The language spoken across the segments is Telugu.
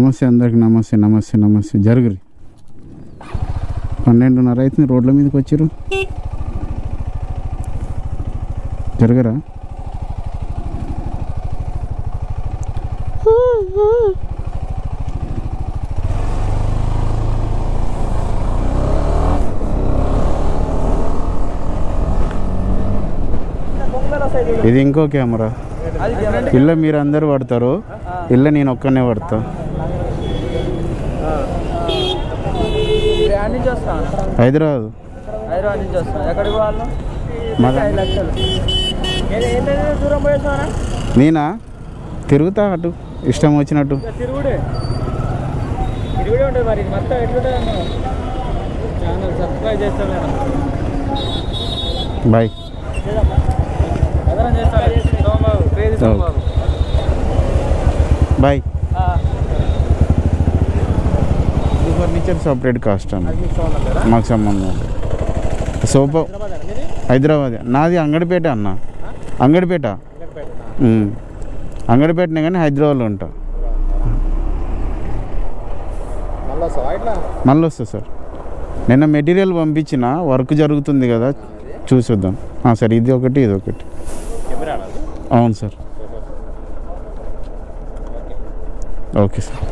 నమస్తే అందరికి, నమస్తే నమస్తే నమస్తే. జరుగురి 12:30 అవుతుంది, రోడ్ల మీదకి వచ్చారు. జరగరా? ఇది ఇంకో కెమెరా. ఇల్ల మీరు అందరు పడతారు, ఇల్ల నేను ఒక్కనే పడతా. హైదరాబాద్ నుంచి వస్తాను. ఎక్కడికి వాళ్ళు నేనా తిరుగుతా అటు ఇష్టం వచ్చినట్టు. తిరుగుడే ఉంటుంది మరి. మొత్తం ఎట్లుంటుంది ఛానల్ సబ్స్క్రైబ్ చేస్తాం madam. Bye. Bye. Furniture separate cost అన్న, మాకు సంబంధం. సోఫా హైదరాబాద్, నాది అంగడిపేట అన్న. అంగడిపేట అంగడిపేటనే కానీ హైదరాబాద్లో ఉంటా. మళ్ళీ వస్తా సార్. నిన్న మెటీరియల్ పంపించిన, వర్క్ జరుగుతుంది కదా, చూసొద్దాం. సార్ ఇది ఒకటి, ఇది ఒకటి. అవును sir. Okay sir.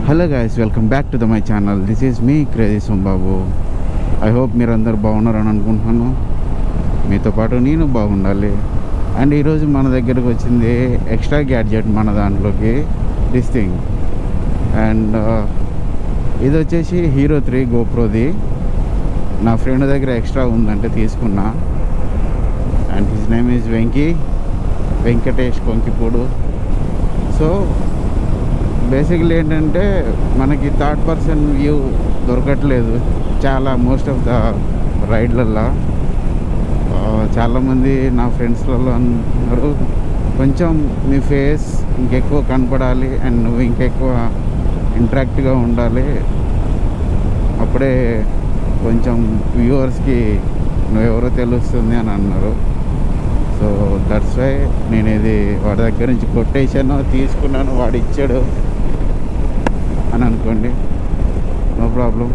Hello guys, welcome back to my channel. This is me crazy Sombabu. I hope మీరు అందరు బాగున్నారని అనుకుంటున్నాను. మీతో పాటు నేను బాగుండాలి. అండ్ ఈరోజు మన దగ్గరకు వచ్చింది ఎక్స్ట్రా గ్యాడ్జెట్ మన దాంట్లోకి, దిస్ థింగ్. అండ్ ఇది వచ్చేసి హీరో 3 గోప్రోది. నా ఫ్రెండ్ దగ్గర ఎక్స్ట్రా ఉందంటే తీసుకున్నా. And his name is Venkatesh Konkipudu. So basically ఏంటంటే మనకి థర్డ్ పర్సన్ వ్యూ దొరకట్లేదు చాలా మోస్ట్ ఆఫ్ ద రైడ్లల్లో. చాలామంది నా ఫ్రెండ్స్లలో అన్నారు, కొంచెం నీ ఫేస్ ఇంకెక్కువ కనపడాలి అండ్ నువ్వు ఇంకెక్కువ ఇంటరాక్ట్గా ఉండాలి, అప్పుడే కొంచెం వ్యూవర్స్కి నువ్వెవరో తెలుస్తుంది అని అన్నారు. సో దట్స్ వై నేను ఇది వాడి దగ్గర నుంచి కొటేషన్ తీసుకున్నాను, వాడు ఇచ్చాడు అని అనుకోండి, నో ప్రాబ్లం.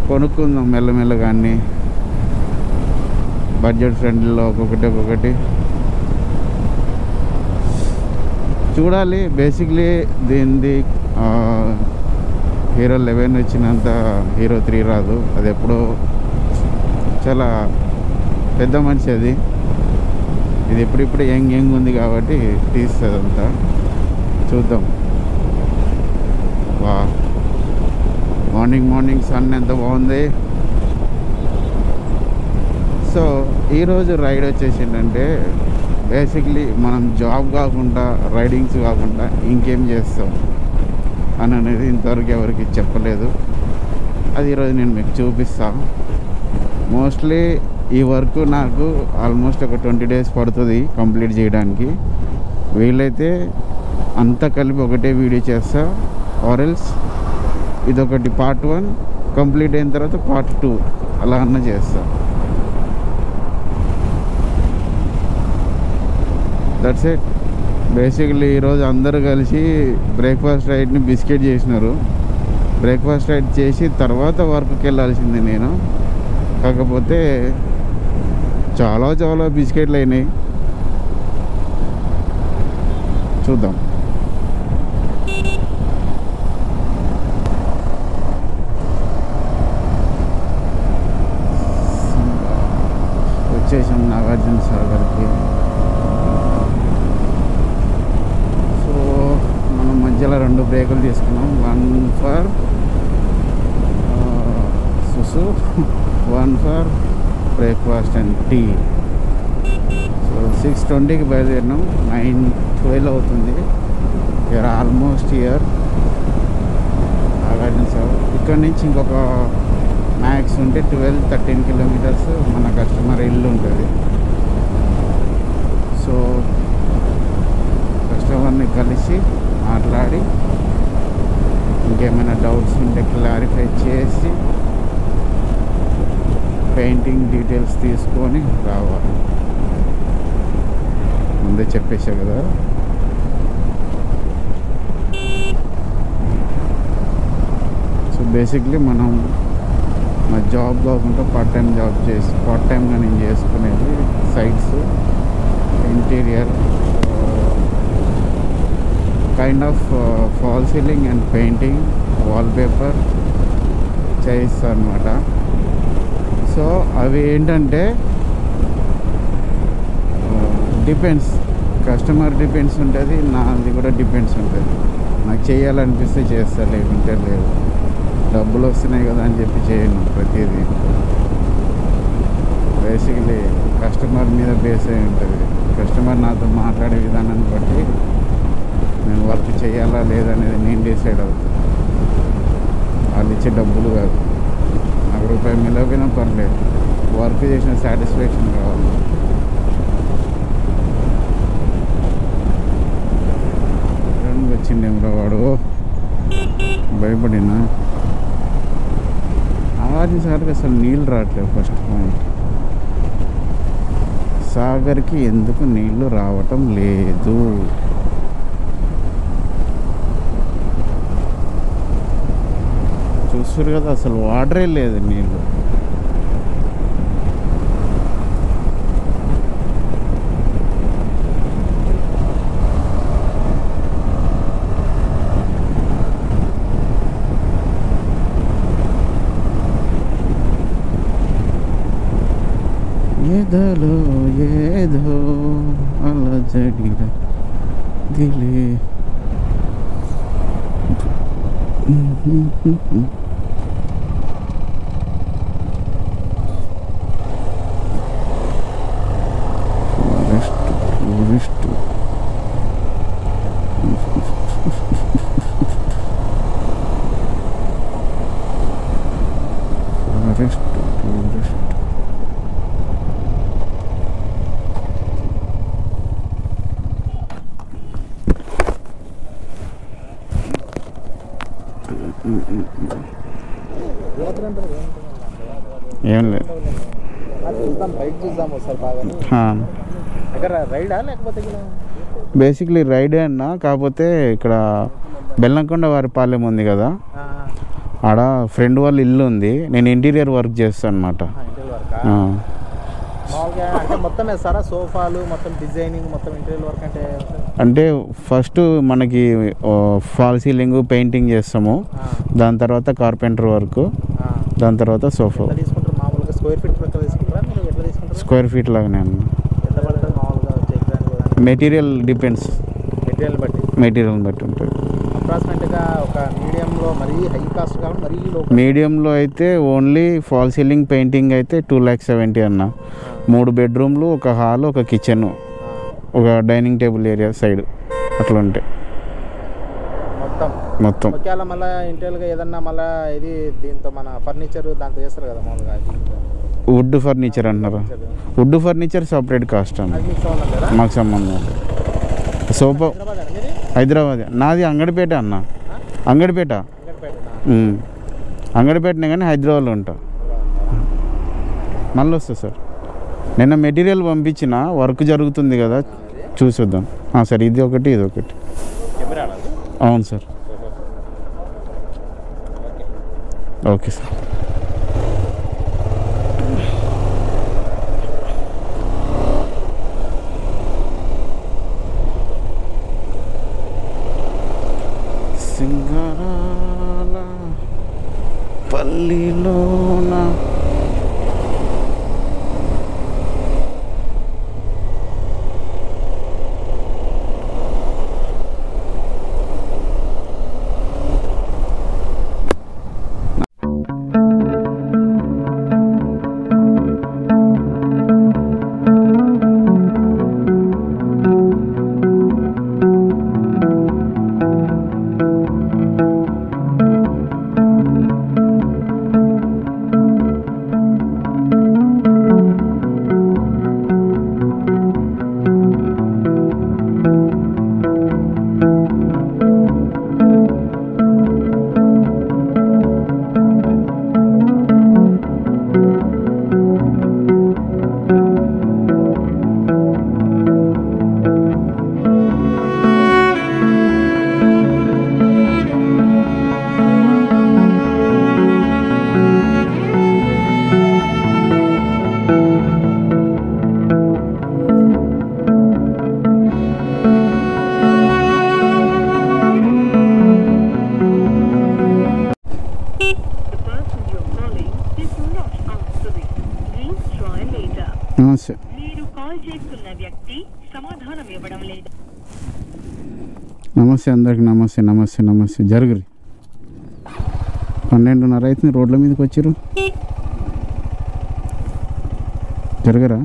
కొనుక్కుందాం మెల్లమెల్లగా అన్నీ బడ్జెట్ ఫ్రెండ్లీలో ఒక్కొక్కటి చూడాలి. బేసిక్లీ దీనిది హీరో 11 వచ్చినంత హీరో 3 రాదు. అది ఎప్పుడో చాలా పెద్ద మనిషి అది. ఇది ఎప్పుడిప్పుడు యంగ్ ఉంది కాబట్టి తీస్తుంది అంతా. చూద్దాం. వా, మార్నింగ్ సన్ ఎంత బాగుంది. సో ఈరోజు రైడ్ వచ్చేసిందంటే బేసిక్లీ మనం జాబ్ కాకుండా, రైడింగ్స్ కాకుండా ఇంకేం చేస్తాం అని అనేది ఇంతవరకు ఎవరికి చెప్పలేదు. అది ఈరోజు నేను మీకు చూపిస్తాను. మోస్ట్లీ ఈ వర్క్ నాకు ఆల్మోస్ట్ ఒక 20 days పడుతుంది కంప్లీట్ చేయడానికి. వీలైతే అంతా కలిపి ఒకటే వీడియో చేస్తా, ఆర్ ఎల్స్ ఇదొకటి పార్ట్ 1 కంప్లీట్ అయిన తర్వాత పార్ట్ 2 అలా అన్న చేస్తా. That's it. బేసిక్లీ ఈరోజు అందరూ కలిసి బ్రేక్ఫాస్ట్ రైడ్ని బిస్కెట్ చేసినారు. బ్రేక్ఫాస్ట్ రైడ్ చేసి తర్వాత వర్క్కి వెళ్ళాల్సింది నేను. కాకపోతే చాలా బిస్కెట్లు అయినాయి. చూద్దాం. మధ్యలో 2 బ్రేకులు తీసుకున్నాం. 1 ఫర్ సుసు, 1 for breakfast and tea. So 6:20కి బయలుదేరినాం. 9:12 అవుతుంది. You are almost here. ఇక్కడ నుంచి ఇంకొక మ్యాక్స్ ఉంటే 12-13 కిలోమీటర్స్ మన కస్టమర్ ఇల్లు ఉంటుంది. సో కస్టమర్ని కలిసి మాట్లాడి ఇంకేమైనా డౌట్స్ ఉంటే క్లారిఫై చేసి పెయింటింగ్ డీటెయిల్స్ తీసుకొని రావాలి. ముందే చెప్పేసా కదా. సో బేసిక్లీ మనం మా జాబ్ కాకుండా పార్ట్ టైంగా నేను చేసుకునేది sites, interior, kind of fall ceiling and painting, wallpaper చేయిస్తాను అనమాట. సో అవి ఏంటంటే డిపెండ్స్, కస్టమర్ డిపెండ్స్ ఉంటుంది, నాది కూడా డిపెండ్స్ ఉంటుంది. నాకు చేయాలనిపిస్తే చేస్తా, లేకుంటే లేదు. డబ్బులు వస్తున్నాయి కదా అని చెప్పి చేయను ప్రతిదీ. బేసిక్లీ కస్టమర్ మీద బేస్ అయి ఉంటుంది. కస్టమర్ నాతో మాట్లాడే విధానాన్ని బట్టి నేను వర్క్ చేయాలా లేదనేది నేను డిసైడ్ అవుతాను. వాళ్ళు ఇచ్చే డబ్బులు కాదు. నాకు రూపాయి మిలకపోయినా పర్లేదు, వర్క్ చేసిన సాటిస్ఫాక్షన్ కావాలి. వచ్చిండేమరా వాడు, భయపడినా. సార్కి అసలు నీళ్ళు రావట్లేదు. ఫస్ట్ పాయింట్, సాగర్కి ఎందుకు నీళ్లు రావటం లేదు? చూస్తారు కదా, అసలు వాటరే లేదు, నీళ్ళు. ఏదో ఏదో అలజడిరా దిలే. టూరిస్ట్ ఏం లేదు. బేసిక్లీ రైడే అన్న, కాకపోతే ఇక్కడ బెల్లంకొండ వారి పాలెం ఉంది కదా, ఆడ ఫ్రెండ్ వాళ్ళ ఇల్లు ఉంది. నేను ఇంటీరియర్ వర్క్ చేస్తాను అనమాట. అంటే ఫస్ట్ మనకి ఫాల్ సీలింగ్ పెయింటింగ్ చేస్తాము, దాని తర్వాత కార్పెంటర్ వర్క్, దాని తర్వాత సోఫా. స్క్వేర్ ఫీట్ లాగానే అన్న. మెటీరియల్ డిపెండ్స్, మెటీరియల్ని బట్టి ఉంటుంది. మీడియంలో అయితే ఓన్లీ ఫాల్ సీలింగ్ పెయింటింగ్ అయితే 2,70,000 అన్న. 3 బెడ్రూమ్లు, ఒక హాల్, ఒక కిచెన్, ఒక డైనింగ్ టేబుల్ ఏరియా సైడ్ అట్లా ఉంటాయి మొత్తం. మళ్ళీ ఇంటీరియర్గా ఏదన్నా మళ్ళీ ఇది దీంతో మన ఫర్నిచర్ దాంతో చేస్తారు కదా మామూలుగా, వుడ్ ఫర్నిచర్ అంటున్నారా? వుడ్ ఫర్నిచర్ సపరేట్ కాస్ట్ అన్న, మాకు సంబంధం. సోఫా హైదరాబాద్, నాది అంగడిపేట అన్న. అంగడిపేటనే కానీ హైదరాబాద్లో ఉంటా. మళ్ళీ వస్తా సార్. నిన్న మెటీరియల్ పంపించిన, వర్క్ జరుగుతుంది కదా, చూసొద్దాం. సార్ ఇది ఒకటి, ఇది ఒకటి. అవును సార్. Okay sir. సింగరాల పల్లిలోన నమస్తే అందరికి, నమస్తే నమస్తే నమస్తే. జరుగురి 12:30 అవుతుంది, రోడ్ల మీదకి వచ్చారు. జరగరా?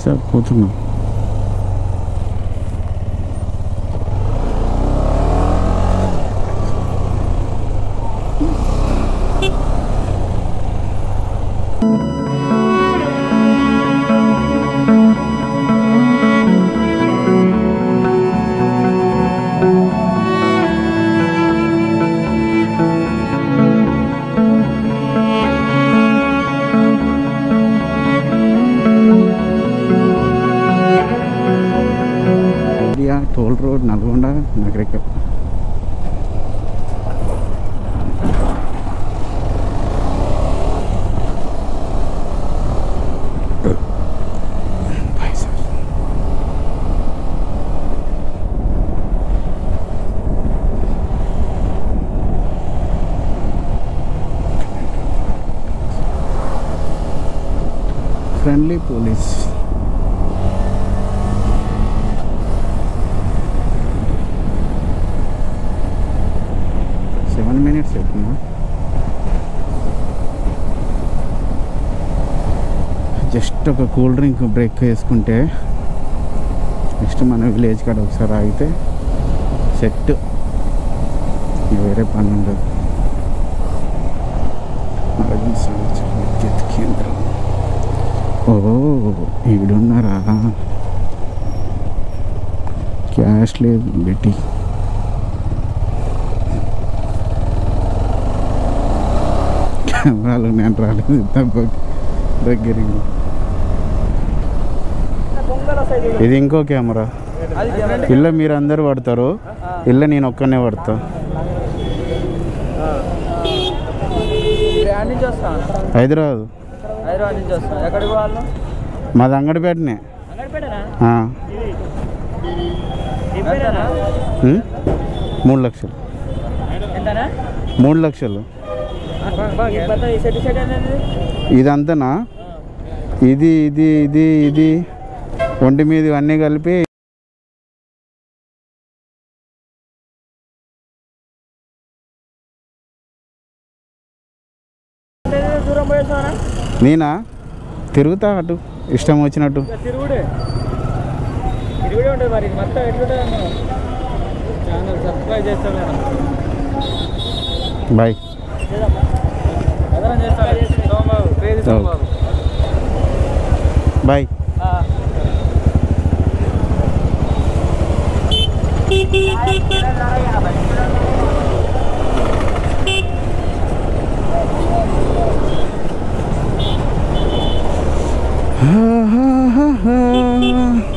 సార్ పోతున్నా. Toll road Nalgonda Nakrekal. Friendly police. Minutes అవుతుందా? జస్ట్ ఒక కూల్ డ్రింక్ బ్రేక్ వేసుకుంటే నెక్స్ట్ మన విలేజ్ కాడ ఒకసారి ఆగితే సెట్, వేరే పని ఉండదు. విద్యుత్ కేంద్రం. ఓ ఈడున్నారా? క్యాష్ లేదు బెట్టి. కెమెరాలు నేను రాలేదు దగ్గరికి. ఇది ఇంకో కెమెరా. ఇల్ల మీరు అందరు పడతారు, ఇల్ల నేను ఒక్కనే పడతా. హైదరాబాద్. మాది అంగడిపేటనే. 3 లక్షలు. 3 లక్షలు. ఇదంతనా? ఇది ఇది ఇది ఇది ఒంటి మీద అన్నీ కలిపి నేనా తిరుగుతా అటు ఇష్టం వచ్చినట్టు. తిరుగుడే ఉంటుంది మరి మొత్తం ఎట్లుంటుంది ఛానల్ సబ్స్క్రైబ్ చేస్తాం madam. Bye. Bye. Ha ha ha ha.